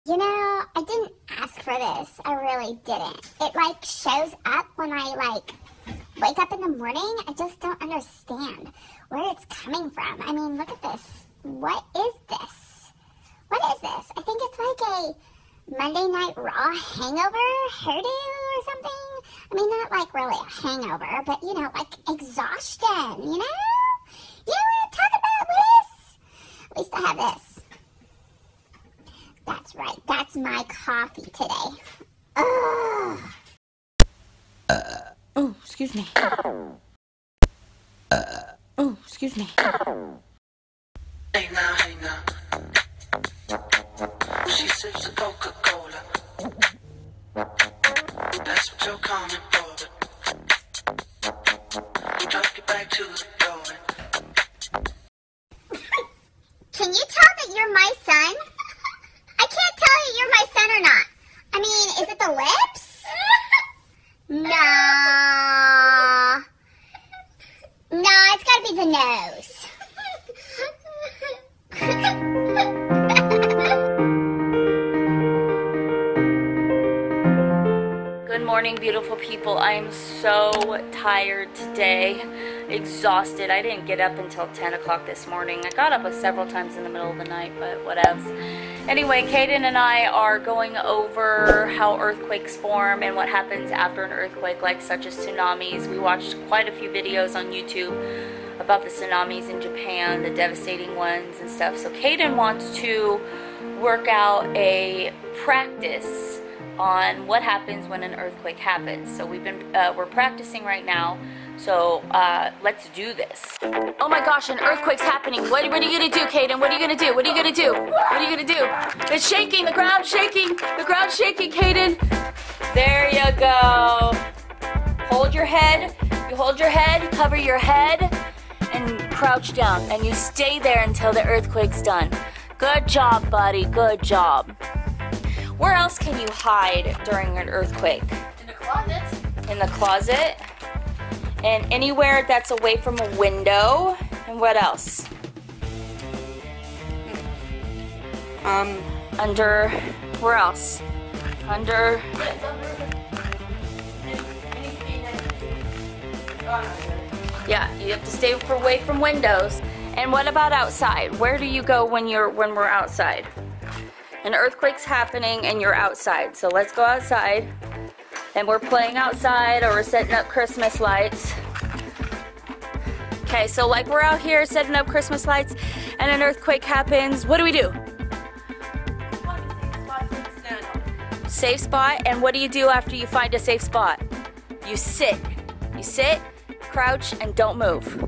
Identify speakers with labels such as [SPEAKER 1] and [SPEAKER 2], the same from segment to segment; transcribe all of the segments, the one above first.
[SPEAKER 1] You know, I didn't ask for this. I really didn't. It, like, shows up when I, like, wake up in the morning. I just don't understand where it's coming from. I mean, look at this. What is this? What is this? I think it's like a Monday Night Raw hangover hairdo or something. I mean, not like really a hangover, but, you know, like exhaustion, you know? You know what I'm talking about, Liz? At least I have this. That's right. That's my coffee today. Ugh.
[SPEAKER 2] Oh, excuse me. Oh, excuse me.
[SPEAKER 3] Hey now, hey now. She sips a Coca-Cola. That's what you're coming for. You drop your back to the floor.
[SPEAKER 1] Can you tell that you're my son? I can't tell if you're my son or not. I mean, is it the lips? No. No, it's gotta be the nose.
[SPEAKER 2] Good morning, beautiful people. I am so tired today, exhausted. I didn't get up until 10 o'clock this morning. I got up several times in the middle of the night, but whatevs. Anyway, Cayden and I are going over how earthquakes form and what happens after an earthquake, like such as tsunamis. We watched quite a few videos on YouTube about the tsunamis in Japan, the devastating ones and stuff. So Cayden wants to work out a practice on what happens when an earthquake happens. So we're practicing right now. So let's do this. Oh my gosh, an earthquake's happening. What are you gonna do, Cayden? What are you gonna do? What are you gonna do? What are you gonna do? It's shaking, the ground's shaking. The ground's shaking, Cayden. There you go. Hold your head. You hold your head, cover your head, and crouch down. And you stay there until the earthquake's done. Good job, buddy, good job. Where else can you hide during an earthquake?
[SPEAKER 4] In the closet.
[SPEAKER 2] In the closet. And anywhere that's away from a window. And what else? Under, where else? Under. Yeah, you have to stay away from windows. And what about outside? Where do you go when we're outside? An earthquake's happening and you're outside. So let's go outside. And we're playing outside or we're setting up Christmas lights. Okay, so like we're out here setting up Christmas lights and an earthquake happens. What do we do? Safe spot. And what do you do after you find a safe spot? You sit. You sit, crouch, and don't move.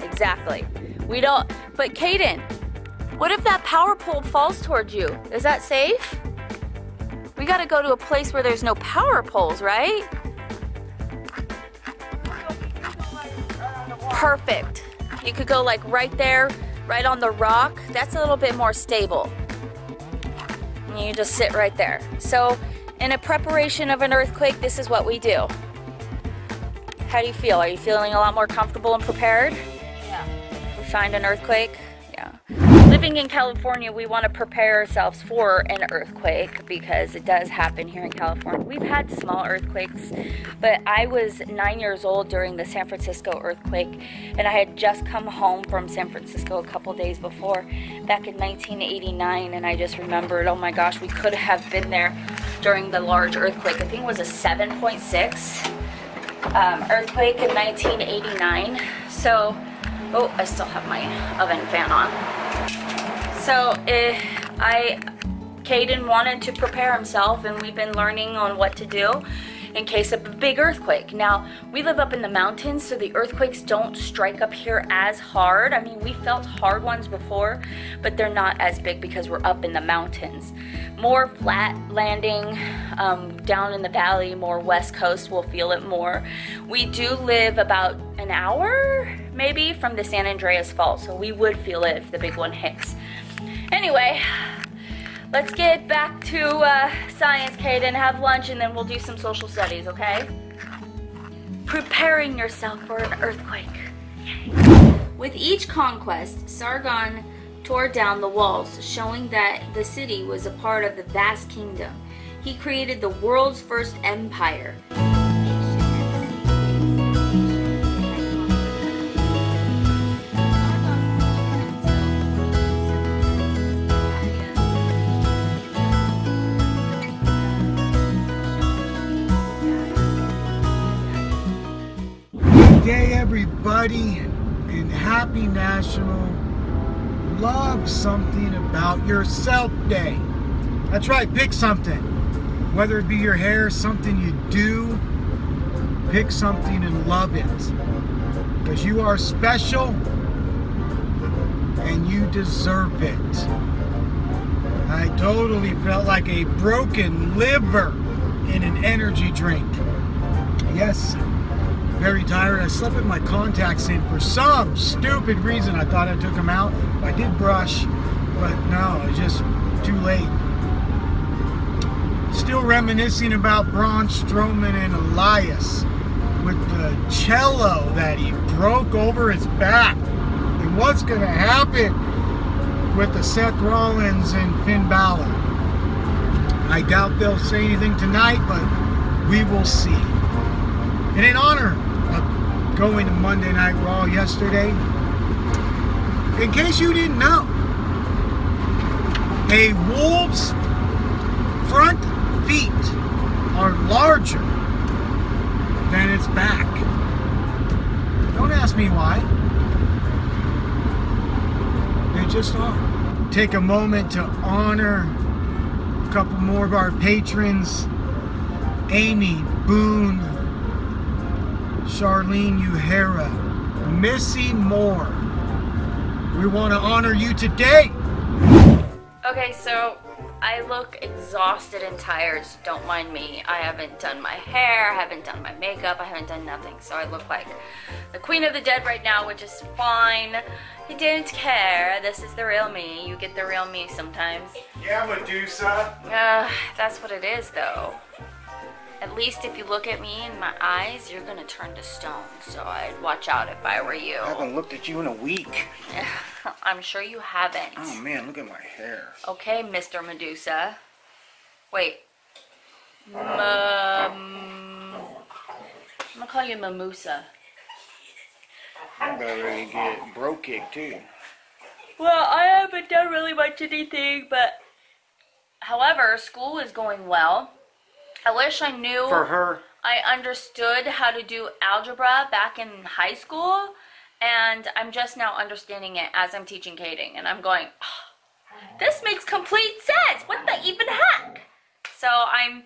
[SPEAKER 2] Exactly. We don't, but Cayden, what if that power pole falls towards you? Is that safe? We gotta go to a place where there's no power poles, right? Perfect. You could go like right there, right on the rock. That's a little bit more stable. And you just sit right there. So in a preparation of an earthquake, this is what we do. How do you feel? Are you feeling a lot more comfortable and prepared?
[SPEAKER 4] Yeah.
[SPEAKER 2] We find an earthquake? Yeah. Living in California, we want to prepare ourselves for an earthquake because it does happen here in California. We've had small earthquakes, but I was 9 years old during the San Francisco earthquake, and I had just come home from San Francisco a couple days before, back in 1989, and I just remembered, oh my gosh, we could have been there during the large earthquake. I think it was a 7.6 earthquake in 1989. So, oh, I still have my oven fan on. So Cayden wanted to prepare himself, and we've been learning on what to do in case of a big earthquake. Now, we live up in the mountains, so the earthquakes don't strike up here as hard. I mean, we felt hard ones before, but they're not as big because we're up in the mountains. More flat landing down in the valley, more west coast, we'll feel it more. We do live about an hour, maybe, from the San Andreas Fault, so we would feel it if the big one hits. Anyway, let's get back to science, Cayden, have lunch, and then we'll do some social studies, okay? Preparing yourself for an earthquake. Yay. With each conquest, Sargon tore down the walls, showing that the city was a part of the vast kingdom. He created the world's first empire.
[SPEAKER 4] Good day, everybody, and happy National Love Something About Yourself Day. That's right, pick something. Whether it be your hair, something you do, pick something and love it. Because you are special and you deserve it. I totally felt like a broken liver in an energy drink. Yes. Very tired. I slept with my contacts in for some stupid reason. I thought I took them out. I did brush, but no, it's just too late. Still reminiscing about Braun Strowman and Elias with the cello that he broke over his back. And what's going to happen with the Seth Rollins and Finn Balor? I doubt they'll say anything tonight, but we will see. And in honor of going to Monday Night Raw yesterday, in case you didn't know, a wolf's front feet are larger than its back. Don't ask me why. They just are. Take a moment to honor a couple more of our patrons. Amy Boone, Charlene Uyehara, Missy Moore. We want to honor you today.
[SPEAKER 2] Okay, so I look exhausted and tired, so don't mind me. I haven't done my hair, I haven't done my makeup, I haven't done nothing. So I look like the queen of the dead right now, which is fine. I didn't care. This is the real me. You get the real me sometimes.
[SPEAKER 4] Yeah, Medusa.
[SPEAKER 2] That's what it is, though. At least if you look at me in my eyes, you're gonna turn to stone. So I'd watch out if I were you.
[SPEAKER 4] I haven't looked at you in a week.
[SPEAKER 2] I'm sure you haven't.
[SPEAKER 4] Oh man, look at my hair.
[SPEAKER 2] Okay, Mr. Medusa. Wait. I'm gonna call you Mamusa.
[SPEAKER 4] I'm about ready to get bro kicked too.
[SPEAKER 2] Well, I haven't done really much anything, but however, school is going well. I wish I knew.
[SPEAKER 4] For her.
[SPEAKER 2] I understood how to do algebra back in high school, and I'm just now understanding it as I'm teaching Cayden, and I'm going, oh, this makes complete sense. What the even heck? So I'm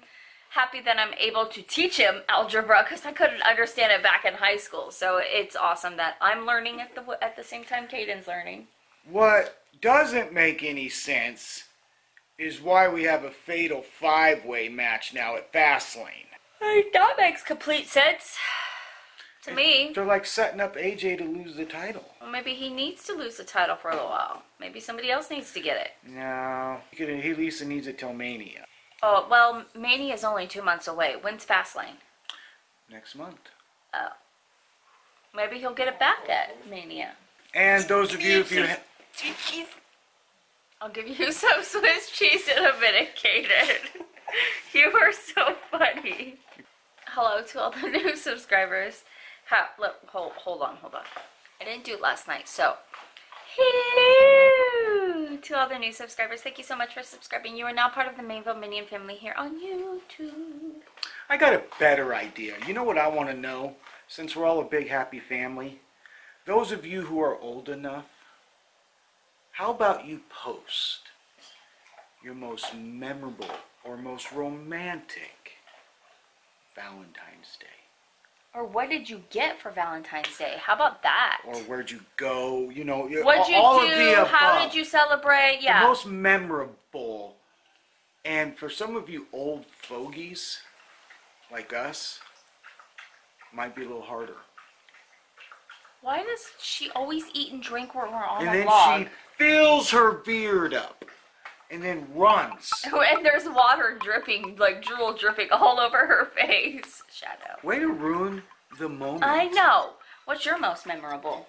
[SPEAKER 2] happy that I'm able to teach him algebra because I couldn't understand it back in high school. So it's awesome that I'm learning at the same time Cayden's learning.
[SPEAKER 4] What doesn't make any sense is why we have a fatal 5-way match now at Fastlane.
[SPEAKER 2] That makes complete sense to me.
[SPEAKER 4] They're like setting up AJ to lose the title.
[SPEAKER 2] Well, maybe he needs to lose the title for a little while. Maybe somebody else needs to get it.
[SPEAKER 4] No, he at least needs it till Mania.
[SPEAKER 2] Oh, well, Mania is only 2 months away. When's Fastlane?
[SPEAKER 4] Next month.
[SPEAKER 2] Oh. Maybe he'll get it back at Mania.
[SPEAKER 4] And those of you, if you...
[SPEAKER 2] I'll give you some Swiss cheese in a minute, Cayden. You are so funny. Hello to all the new subscribers. Look, hold on. I didn't do it last night, so hello to all the new subscribers. Thank you so much for subscribing. You are now part of the Mainville Minion family here on YouTube.
[SPEAKER 4] I got a better idea. You know what I want to know? Since we're all a big happy family, those of you who are old enough, how about you post your most memorable or most romantic Valentine's Day?
[SPEAKER 2] Or what did you get for Valentine's Day? How about that?
[SPEAKER 4] Or where'd you go? You know,
[SPEAKER 2] what'd you
[SPEAKER 4] all
[SPEAKER 2] do?
[SPEAKER 4] Of the above.
[SPEAKER 2] How did you celebrate? Yeah.
[SPEAKER 4] The most memorable. And for some of you old fogies like us, might be a little harder.
[SPEAKER 2] Why does she always eat and drink when we're on
[SPEAKER 4] and
[SPEAKER 2] a
[SPEAKER 4] then
[SPEAKER 2] log?
[SPEAKER 4] She fills her beard up and then runs.
[SPEAKER 2] And there's water dripping, like drool dripping all over her face. Shadow.
[SPEAKER 4] Way to ruin the moment.
[SPEAKER 2] I know. What's your most memorable?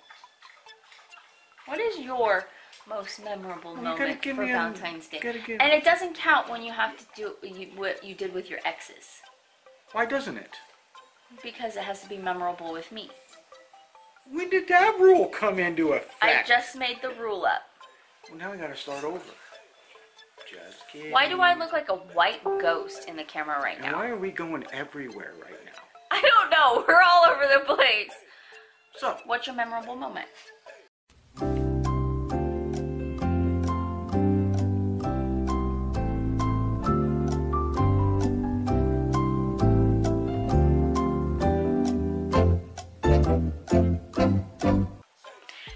[SPEAKER 2] What is your most memorable
[SPEAKER 4] Well,
[SPEAKER 2] moment for Valentine's Day.
[SPEAKER 4] Give...
[SPEAKER 2] And it doesn't count when you have to do what you did with your exes.
[SPEAKER 4] Why doesn't it?
[SPEAKER 2] Because it has to be memorable with me.
[SPEAKER 4] When did that rule come into effect?
[SPEAKER 2] I just made the rule up.
[SPEAKER 4] Well, now I gotta start over. Just kidding.
[SPEAKER 2] Why do I look like a white ghost in the camera right now?
[SPEAKER 4] And why are we going everywhere right now?
[SPEAKER 2] I don't know. We're all over the place.
[SPEAKER 4] So,
[SPEAKER 2] what's your memorable moment?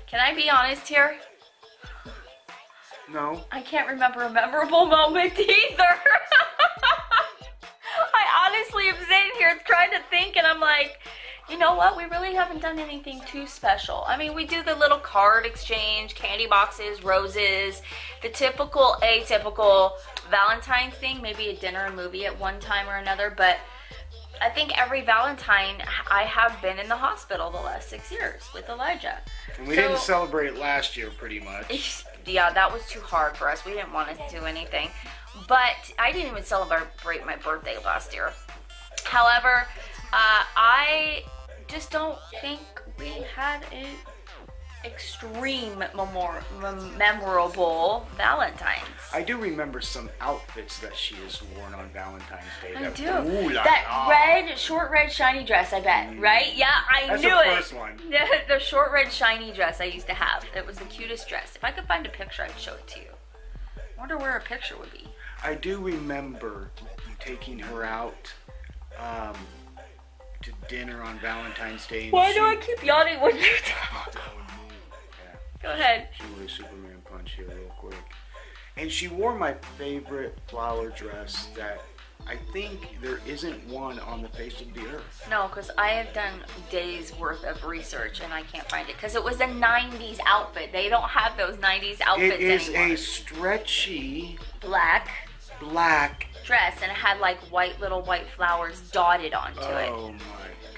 [SPEAKER 2] Can I be honest here?
[SPEAKER 4] no.
[SPEAKER 2] I can't remember a memorable moment either. I honestly am sitting here trying to think, and I'm like, you know what? We really haven't done anything too special. I mean, we do the little card exchange, candy boxes, roses, the typical, atypical Valentine's thing, maybe a dinner and movie at one time or another, but I think every Valentine I have been in the hospital the last 6 years with Elijah.
[SPEAKER 4] And we didn't celebrate it last year pretty much.
[SPEAKER 2] Yeah, that was too hard for us. We didn't want to do anything. But I didn't even celebrate my birthday last year. However, I just don't think we had an extreme memorable Valentine's.
[SPEAKER 4] I do remember some outfits that she has worn on Valentine's Day.
[SPEAKER 2] I do.
[SPEAKER 4] Ooh,
[SPEAKER 2] that short red shiny dress, I bet, right? Yeah, I knew it.
[SPEAKER 4] That's the first one.
[SPEAKER 2] The short red shiny dress I used to have. It was the cutest dress. If I could find a picture, I'd show it to you. I wonder where a picture would be.
[SPEAKER 4] I do remember you taking her out to dinner on Valentine's Day.
[SPEAKER 2] Why do I keep yawning when you talk? Go ahead.
[SPEAKER 4] She was a Superman punch here real quick. And she wore my favorite flower dress that I think there isn't one on the face of the earth.
[SPEAKER 2] No, because I have done days worth of research and I can't find it. Because it was a 90s outfit. They don't have those 90s outfits anymore.
[SPEAKER 4] It is a stretchy
[SPEAKER 2] black dress, and it had like little white flowers dotted onto it.
[SPEAKER 4] Oh my god.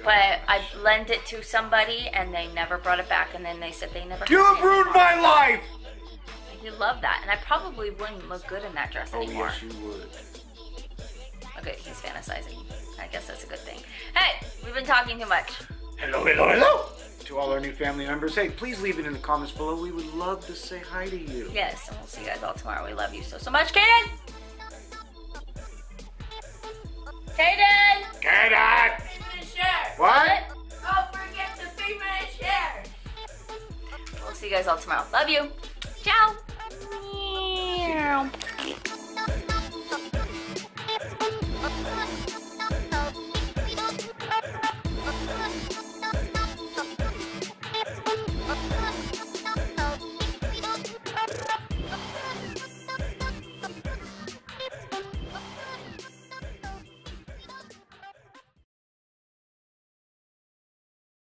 [SPEAKER 2] But I lent it to somebody and they never brought it back, and then they said they never
[SPEAKER 4] You have ruined my life!
[SPEAKER 2] You love that, and I probably wouldn't look good in that dress anymore.
[SPEAKER 4] Oh yes, you would.
[SPEAKER 2] Okay, he's fantasizing. I guess that's a good thing. Hey, we've been talking too much.
[SPEAKER 4] Hello, hello, hello! To all our new family members, hey, please leave it in the comments below. We would love to say hi to you.
[SPEAKER 2] Yes, and we'll see you guys all tomorrow. We love you so much. Cayden! Cayden!
[SPEAKER 4] Cayden!
[SPEAKER 5] Share.
[SPEAKER 4] What?
[SPEAKER 5] Don't forget to be my share.
[SPEAKER 2] We'll see you guys all tomorrow. Love you. Ciao. Meow.